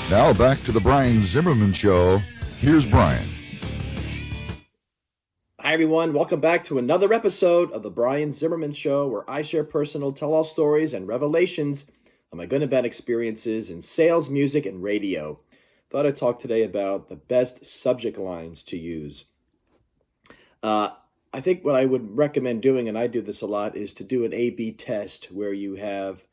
Now back to the Brian Zimmerman Show. Here's Brian. Hi, everyone. Welcome back to another episode of the Brian Zimmerman Show, where I share personal tell-all stories and revelations of my good and bad experiences in sales, music, and radio. Thought I'd talk today about the best subject lines to use. I think what I would recommend doing, and I do this a lot, is to do an A/B test where you have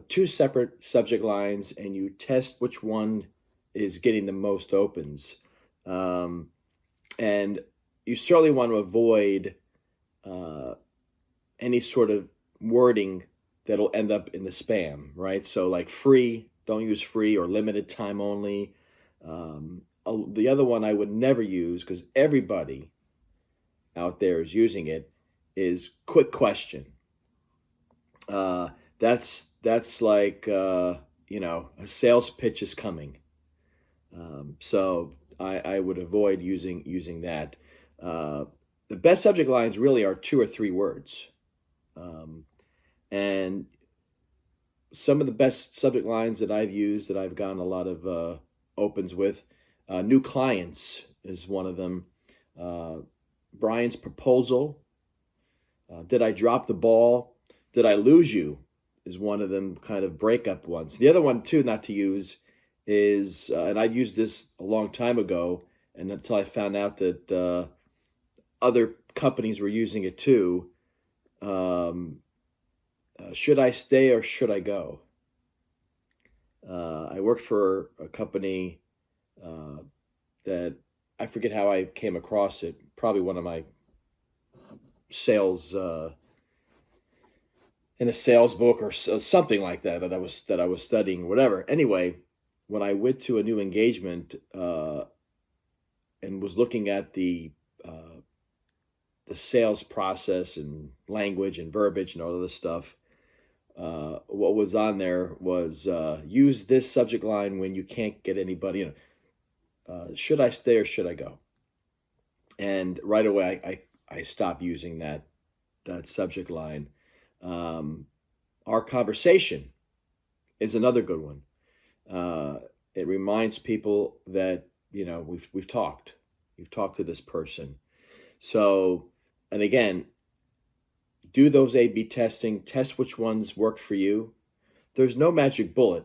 two separate subject lines and you test which one is getting the most opens. And you certainly want to avoid any sort of wording that'll end up in the spam, right? So like free, don't use free, or limited time only. The other one I would never use, because everybody out there is using it, is quick question. That's like a sales pitch is coming. So I would avoid using that. The best subject lines really are 2 or 3 words. And some of the best subject lines that I've used, that I've gotten a lot of opens with, new clients is one of them. Brian's proposal. Did I drop the ball? Did I lose you? Is one of them, kind of breakup ones. The other one too, not to use, is, and I'd used this a long time ago, and until I found out that other companies were using it too. Should I stay or should I go? I worked for a company that I forget how I came across it. Probably one of my sales in a sales book or something like that that I was studying, whatever. Anyway, when I went to a new engagement and was looking at the sales process and language and verbiage and all of this stuff, what was on there was use this subject line when you can't get anybody. Should I stay or should I go? And right away, I stopped using that subject line. Our conversation is another good one. It reminds people that we've talked to this person. So, and again, do those A/B testing. Test which ones work for you. There's no magic bullet,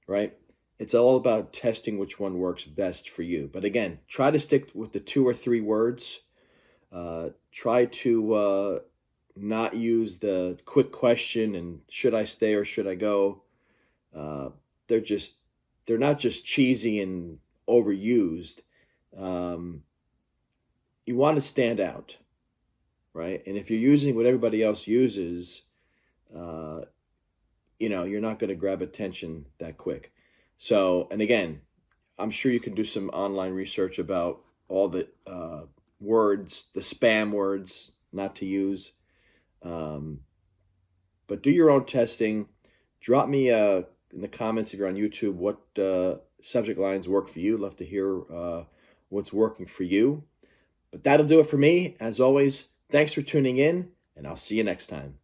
right? It's all about testing which one works best for you. But again, try to stick with the 2 or 3 words. Try to not use the quick question and should I stay or should I go. They're not just cheesy and overused. You want to stand out, right? And if you're using what everybody else uses, you're not going to grab attention that quick. So, and again, I'm sure you can do some online research about all the words, the spam words not to use. But do your own testing. Drop me in the comments if you're on YouTube what subject lines work for you. Love to hear what's working for you. But that'll do it for me. As always, thanks for tuning in, and I'll see you next time.